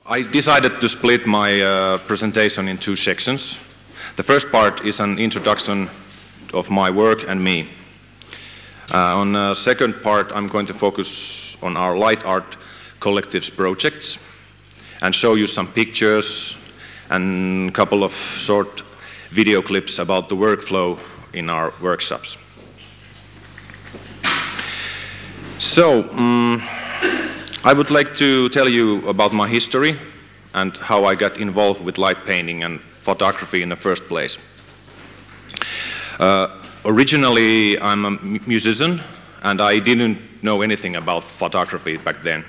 I decided to split my presentation in two sections. The first part is an introduction of my work and me. On the second part, I'm going to focus on our LightArt collectives projects and show you some pictures and a couple of short video clips about the workflow in our workshops. So, I would like to tell you about my history and how I got involved with light painting and photography in the first place. Originally, I'm a musician, and I didn't know anything about photography back then.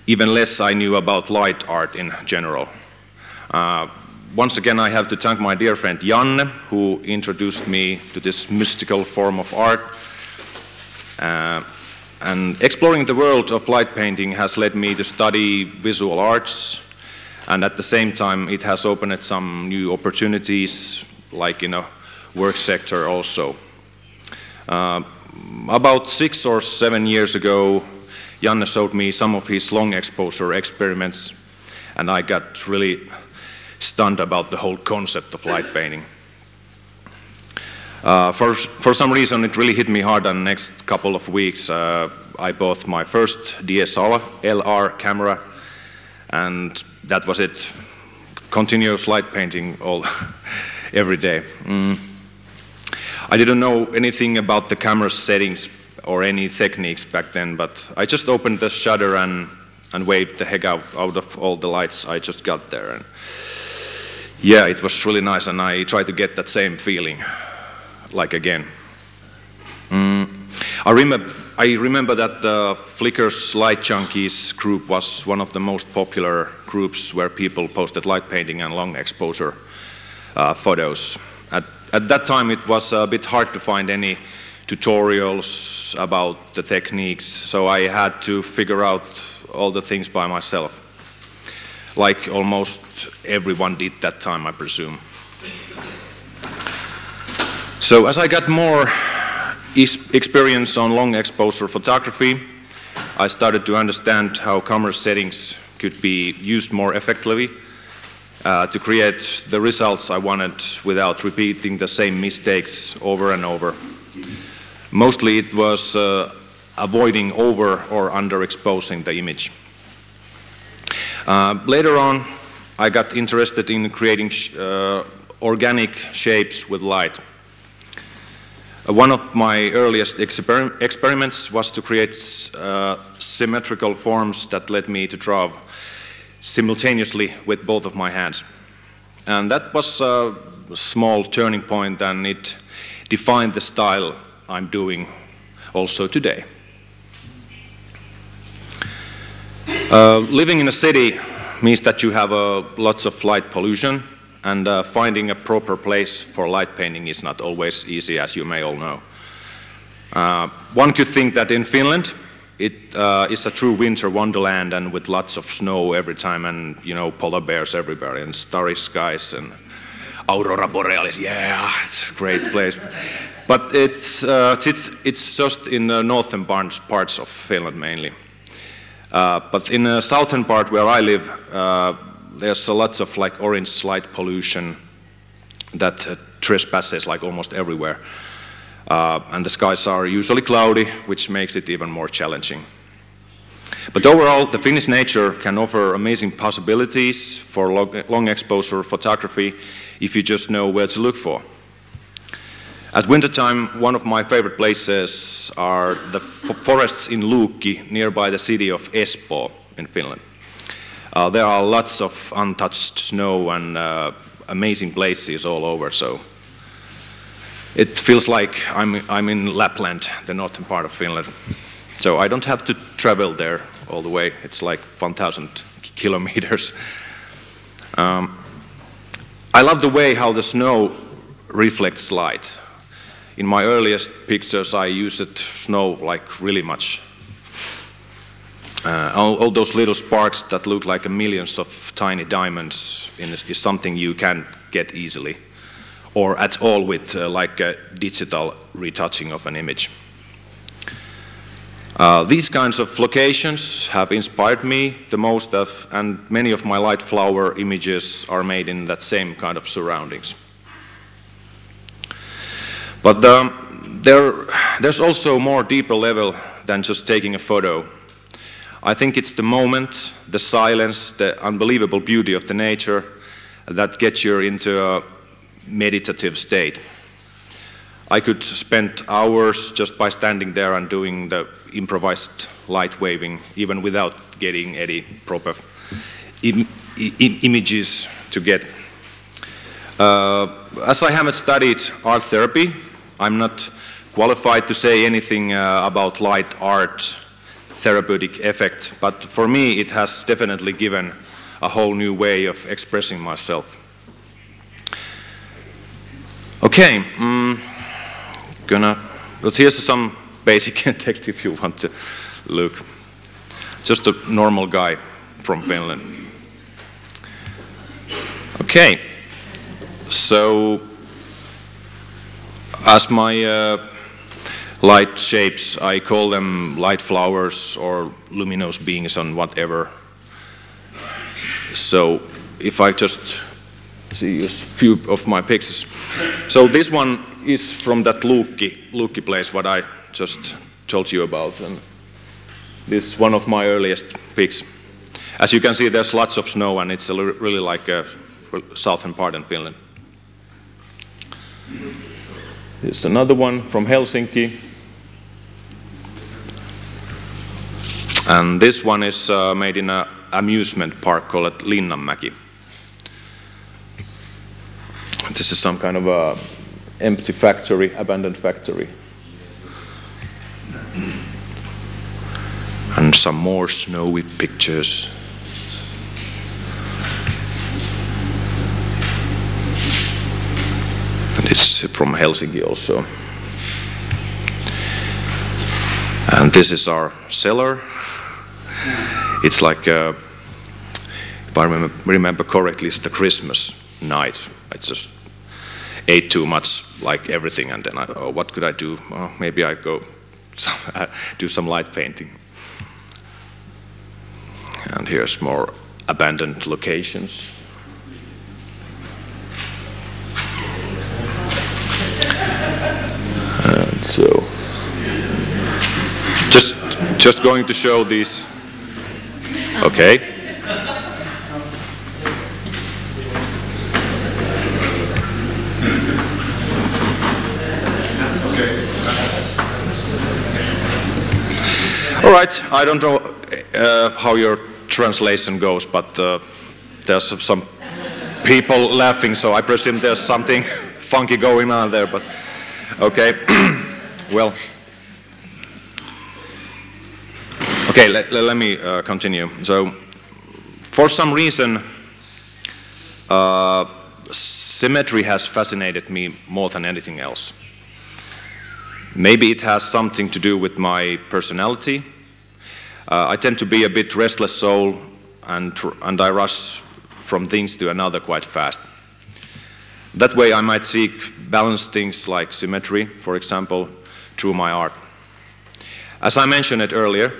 Even less I knew about light art in general. Once again, I have to thank my dear friend Janne, who introduced me to this mystical form of art. And exploring the world of light painting has led me to study visual arts, and at the same time it has opened some new opportunities, like in a work sector also. About 6 or 7 years ago, Janne showed me some of his long exposure experiments, and I got really stunned about the whole concept of light painting. For some reason, it really hit me hard. And the next couple of weeks, I bought my first DSLR camera, and that was it. Continuous light painting every day. I didn't know anything about the camera settings or any techniques back then, but I just opened the shutter and waved the heck out of all the lights I just got there. And yeah, it was really nice, and I tried to get that same feeling. Like again. I remember that the Flickr's Light Junkies group was one of the most popular groups where people posted light painting and long exposure photos. At that time it was a bit hard to find any tutorials about the techniques, so I had to figure out all the things by myself. Like almost everyone did that time, I presume. So as I got more experience on long exposure photography, I started to understand how camera settings could be used more effectively to create the results I wanted without repeating the same mistakes over and over. Mostly it was avoiding over or underexposing the image. Later on, I got interested in creating organic shapes with light. One of my earliest experiments was to create symmetrical forms that led me to draw simultaneously with both of my hands. And that was a small turning point, and it defined the style I'm doing also today. Living in a city means that you have lots of light pollution, and finding a proper place for light painting is not always easy, as you may all know. One could think that in Finland it is a true winter wonderland, and with lots of snow every time, and polar bears everywhere, and starry skies, and aurora borealis. Yeah, it's a great place. But it's just in the northern parts of Finland mainly. But in the southern part where I live, there's a lot of orange light pollution that trespasses almost everywhere. And the skies are usually cloudy, which makes it even more challenging. But overall, the Finnish nature can offer amazing possibilities for long exposure photography if you just know where to look for. At wintertime, one of my favorite places are the forests in Luukki, nearby the city of Espoo in Finland. There are lots of untouched snow and amazing places all over, so it feels like I'm in Lapland, the northern part of Finland. So I don't have to travel there all the way. It's like 1,000 kilometers. I love the way how the snow reflects light. In my earliest pictures, I used snow really much. all those little sparks that look like millions of tiny diamonds is something you can't get easily, or at all with like a digital retouching of an image. These kinds of locations have inspired me the most, and many of my light flower images are made in that same kind of surroundings. But there's also a more deeper level than just taking a photo. I think it's the moment, the silence, the unbelievable beauty of the nature that gets you into a meditative state. I could spend hours just by standing there and doing the improvised light waving, even without getting any proper images to get. As I haven't studied art therapy, I'm not qualified to say anything about light art therapeutic effect, but for me it has definitely given a whole new way of expressing myself. Okay, but here's some basic text if you want to look. Just a normal guy from Finland. Okay, so as my light shapes, I call them light flowers or luminous beings and whatever. So if I just see a few of my pictures. So this one is from that Luukki place what I just told you about, and this is one of my earliest pics. As you can see, there's lots of snow, and it's really like a southern part in Finland. Here's another one from Helsinki. And this one is made in an amusement park called Linnanmäki. This is some kind of a empty factory, abandoned factory. And some more snowy pictures. And it's from Helsinki also. And this is our cellar. It's like, if I remember correctly, it's the Christmas night. I just ate too much, like everything, and then what could I do? Oh, maybe I go do some light painting. And here's more abandoned locations. And so, just going to show these. Okay. All right, I don't know how your translation goes, but there's some people laughing, so I presume there's something funky going on there, but okay. Well, okay, let me continue. So, for some reason, symmetry has fascinated me more than anything else. Maybe it has something to do with my personality. I tend to be a bit restless soul, and I rush from things to another quite fast. That way I might seek balanced things like symmetry, for example, through my art. As I mentioned it earlier,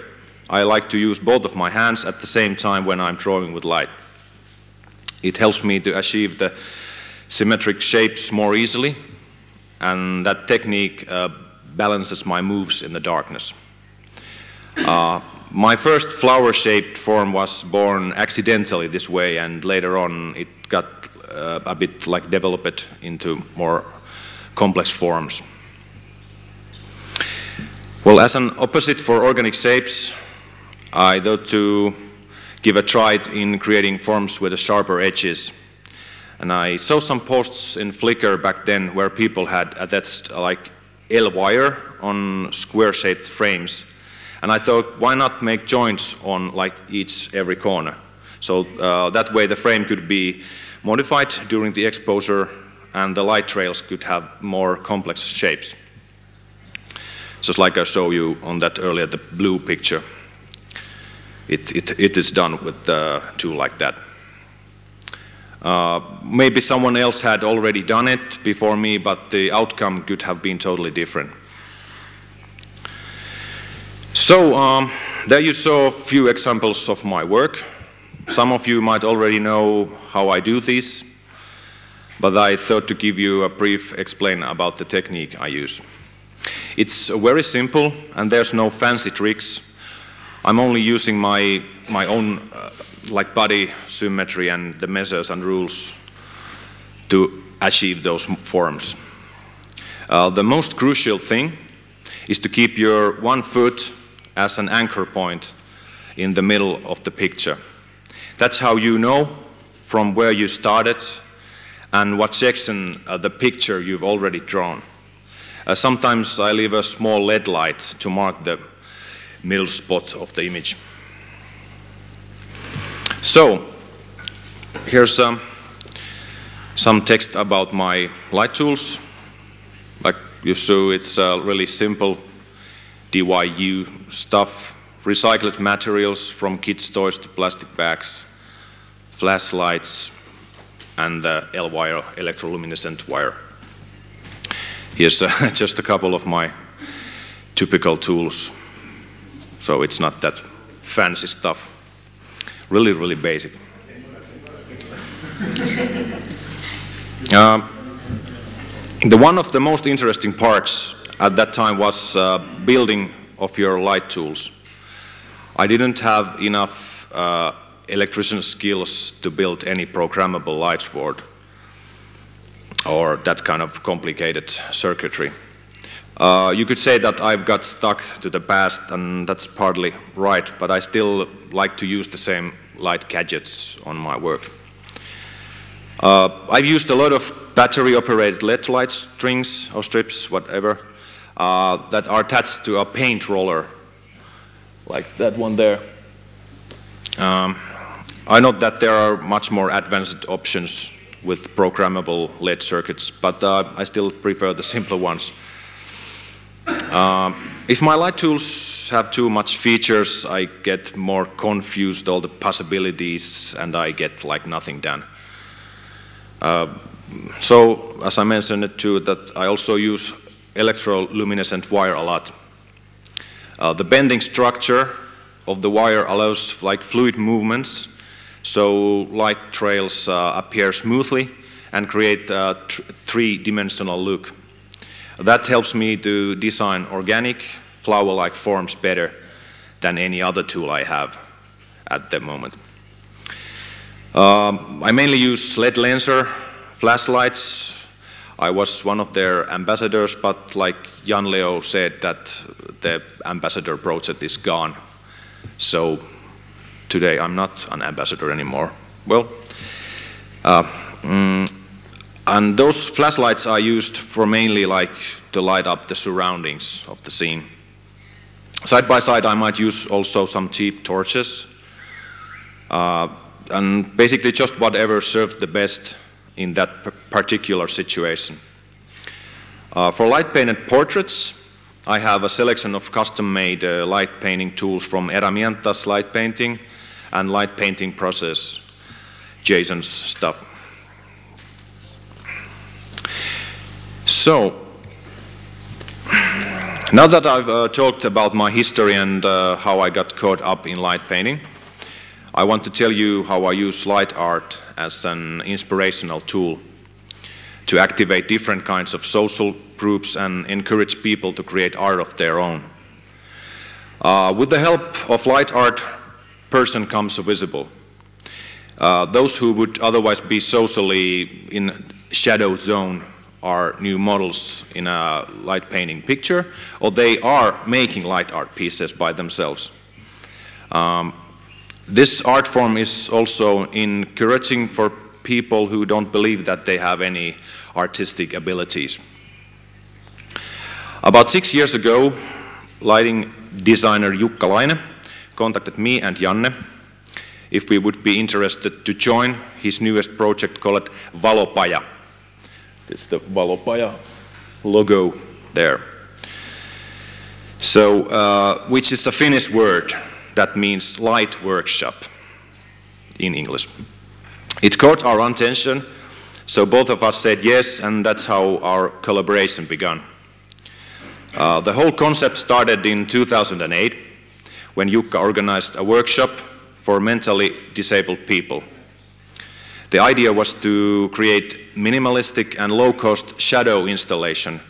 I like to use both of my hands at the same time when I'm drawing with light. It helps me to achieve the symmetric shapes more easily, and that technique balances my moves in the darkness. My first flower-shaped form was born accidentally this way, and later on it got a bit like developed into more complex forms. Well, as an opposite for organic shapes, I thought to give a try in creating forms with sharper edges. And I saw some posts in Flickr back then where people had attached like L-wire on square-shaped frames. And I thought, why not make joints on like every corner? So that way the frame could be modified during the exposure, and the light trails could have more complex shapes. Just like I showed you on that earlier, the blue picture. it is done with the tool like that. Maybe someone else had already done it before me, but the outcome could have been totally different. So there you saw a few examples of my work. Some of you might already know how I do this, but I thought to give you a brief explain about the technique I use. It's very simple, and there's no fancy tricks. I'm only using my own like body symmetry and the measures and rules to achieve those forms. The most crucial thing is to keep your one foot as an anchor point in the middle of the picture. That's how you know from where you started and what section of the picture you've already drawn. Sometimes I leave a small LED light to mark the middle spot of the image. So, here's some text about my light tools. Like you saw, it's really simple DIY stuff, recycled materials from kids' toys to plastic bags, flashlights, and the L-wire, electroluminescent wire. Here's just a couple of my typical tools. So it's not that fancy stuff. Really, really basic. One of the most interesting parts at that time was building of your light tools. I didn't have enough electrician skills to build any programmable light sword or that kind of complicated circuitry. You could say that I've got stuck to the past, and that's partly right, but I still like to use the same light gadgets on my work. I've used a lot of battery-operated LED light strings or strips, whatever, that are attached to a paint roller, like that one there. I know that there are much more advanced options with programmable LED circuits, but I still prefer the simpler ones. If my light tools have too much features, I get more confused, all the possibilities, and I get like nothing done. So, as I mentioned it too, that I also use electroluminescent wire a lot. The bending structure of the wire allows like fluid movements, so light trails appear smoothly and create a three-dimensional look. That helps me to design organic, flower-like forms better than any other tool I have at the moment. I mainly use LED Lenser flashlights. I was one of their ambassadors, but like Jan Leo said, that the ambassador project is gone. So today I'm not an ambassador anymore. Well, and those flashlights are used for mainly like to light up the surroundings of the scene. Side by side, I might use also some cheap torches, and basically just whatever serves the best in that particular situation. For light painted portraits, I have a selection of custom-made light painting tools from Herramientas Light Painting and Light Painting Process, Jason's stuff. So, now that I've talked about my history and how I got caught up in light painting, I want to tell you how I use LightArt as an inspirational tool to activate different kinds of social groups and encourage people to create art of their own. With the help of LightArt, person comes visible. Those who would otherwise be socially in shadow zone are new models in a light painting picture, or they are making light art pieces by themselves. This art form is also encouraging for people who don't believe that they have any artistic abilities. About 6 years ago, lighting designer Jukka Laine contacted me and Janne if we would be interested to join his newest project called Valopaja. It's the Valopaja logo there. So, which is a Finnish word that means light workshop in English. It caught our attention, so both of us said yes, and that's how our collaboration began. The whole concept started in 2008, when Jukka organized a workshop for mentally disabled people. The idea was to create minimalistic and low-cost shadow installation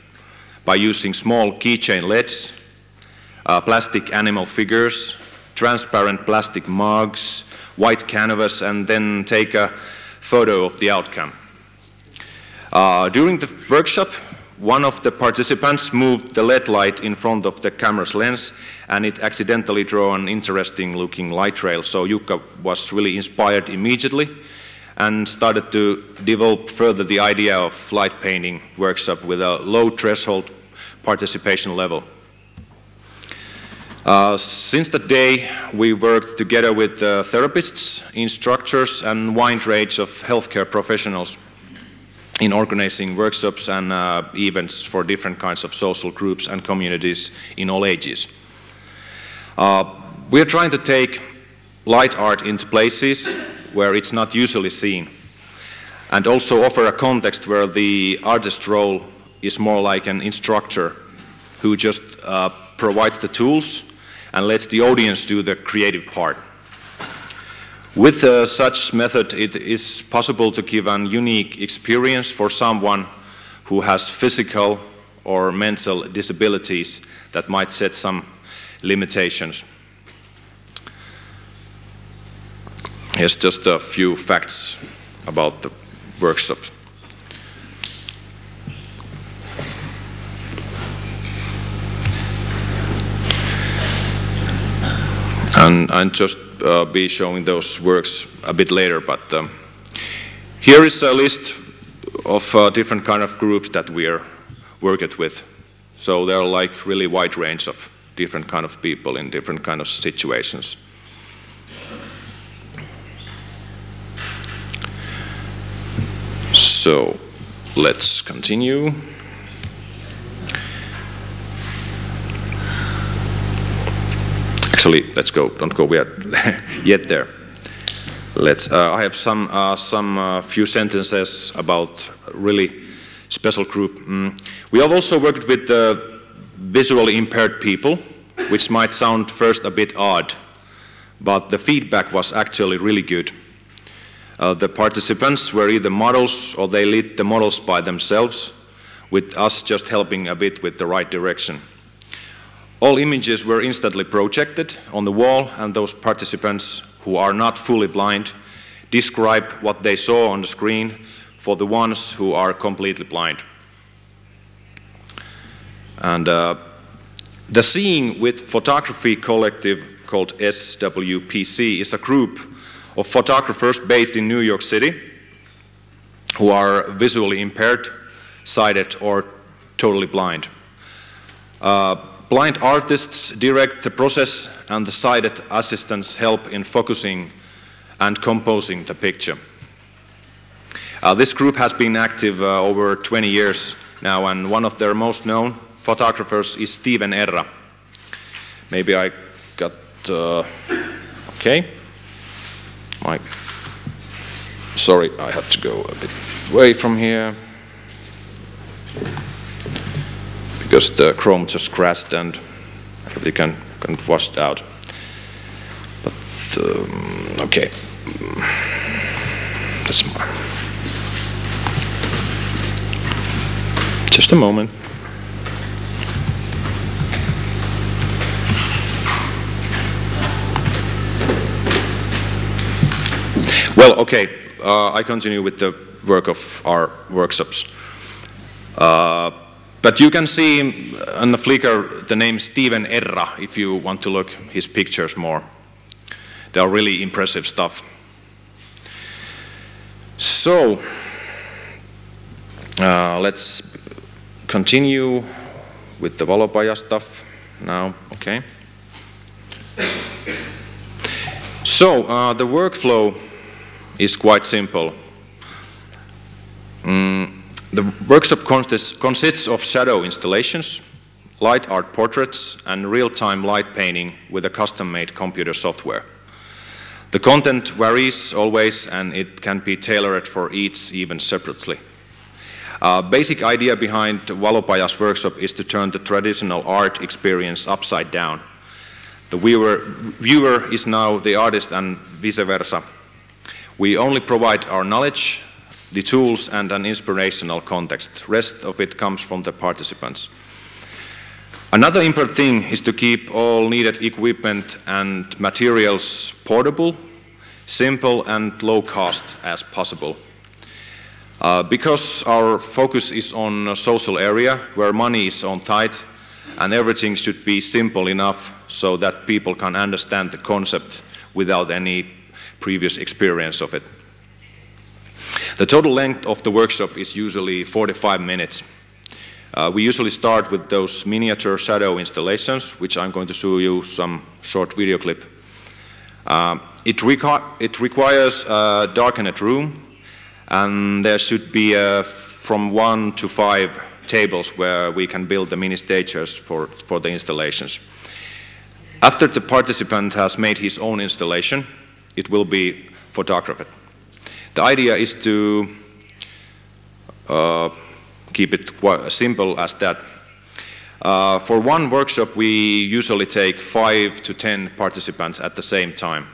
by using small keychain LEDs, plastic animal figures, transparent plastic mugs, white canvas, and then take a photo of the outcome. During the workshop, one of the participants moved the LED light in front of the camera's lens, and it accidentally drew an interesting looking light trail. So Jukka was really inspired immediately and started to develop further the idea of light painting workshop with a low threshold participation level. Since that day, we worked together with therapists, instructors, and wide range of healthcare professionals in organizing workshops and events for different kinds of social groups and communities in all ages. We are trying to take light art into places where it's not usually seen, and also offer a context where the artist's role is more like an instructor who just provides the tools and lets the audience do the creative part. With such method, it is possible to give a unique experience for someone who has physical or mental disabilities that might set some limitations. Here's just a few facts about the workshop. And I'll just be showing those works a bit later, but here is a list of different kind of groups that we are working with. So there are like really wide range of different kind of people in different kind of situations. So let's continue. Actually, let's go. Don't go yet there. Let's. I have some few sentences about really special group. We have also worked with visually impaired people, which might sound first a bit odd, but the feedback was actually really good. The participants were either models or they lit the models by themselves, with us just helping a bit with the right direction. All images were instantly projected on the wall, and those participants who are not fully blind describe what they saw on the screen for the ones who are completely blind. And the Seeing with Photography collective called SWPC is a group of photographers based in New York City who are visually impaired, sighted, or totally blind. Blind artists direct the process, and the sighted assistants help in focusing and composing the picture. This group has been active over 20 years now, and one of their most known photographers is Steven Erra. Maybe I got, okay. Sorry, I have to go a bit away from here, because the Chrome just crashed and it can washed out. But okay, that's more. Just a moment. Well, okay, I continue with the work of our workshops. But you can see on the Flickr the name Steven Erra if you want to look his pictures more. They are really impressive stuff. So, let's continue with the Valopaja stuff now, okay? So, the workflow is quite simple. The workshop consists of shadow installations, light art portraits, and real-time light painting with a custom-made computer software. The content varies always, and it can be tailored for each even separately. Basic idea behind Valopaja's workshop is to turn the traditional art experience upside down. The viewer is now the artist and vice versa. We only provide our knowledge, the tools, and an inspirational context. The rest of it comes from the participants. Another important thing is to keep all needed equipment and materials portable, simple, and low cost as possible. Because our focus is on a social area where money is on tight, and everything should be simple enough so that people can understand the concept without any previous experience of it. The total length of the workshop is usually 45 minutes. We usually start with those miniature shadow installations, which I'm going to show you some short video clip. It requires a darkened room, and there should be from 1 to 5 tables where we can build the mini stages for the installations. After the participant has made his own installation, it will be photographed. The idea is to keep it quite simple as that. For one workshop, we usually take 5 to 10 participants at the same time.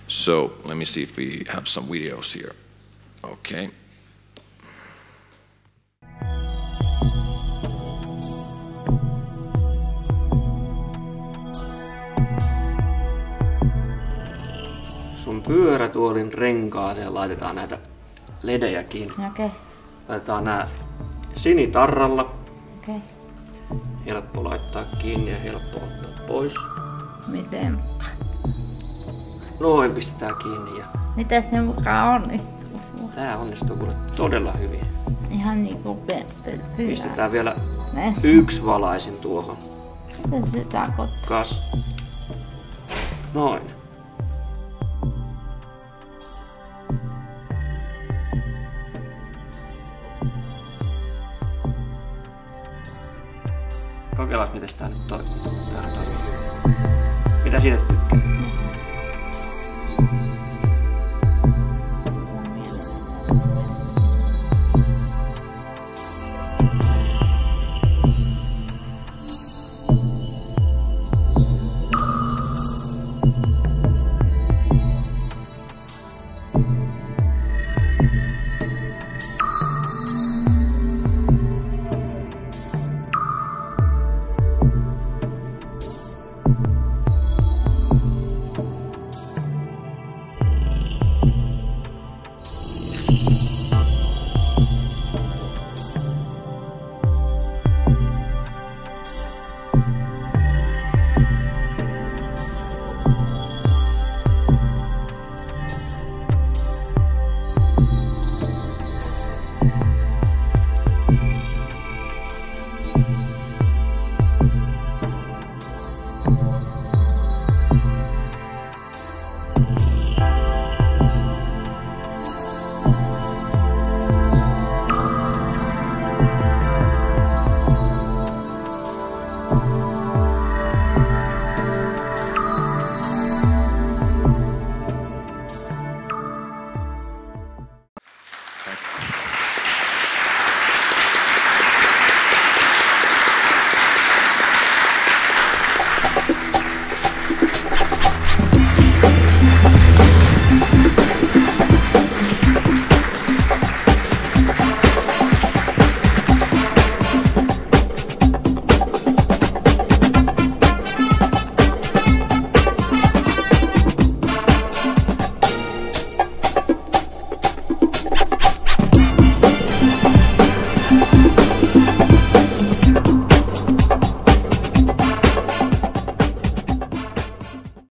So let me see if we have some videos here. Okay. Sun pyörätuolin renkaaseen laitetaan näitä ledejä kiinni. Okei. Laitetaan nää sinitarralla. Okei. Helppo laittaa kiinni ja helppo ottaa pois. Miten? Noin pistetään kiinni ja... Miten se mukaan onnistuu? Tää onnistuu kuule todella hyvin. Ihan niinku Pistetään vielä yksi valaisin tuohon. Miten se tarkoittaa? Noin. Kokeillaan, miten tää nyt toimii. Tää toimii hyvin. Mitä siitä tykkää?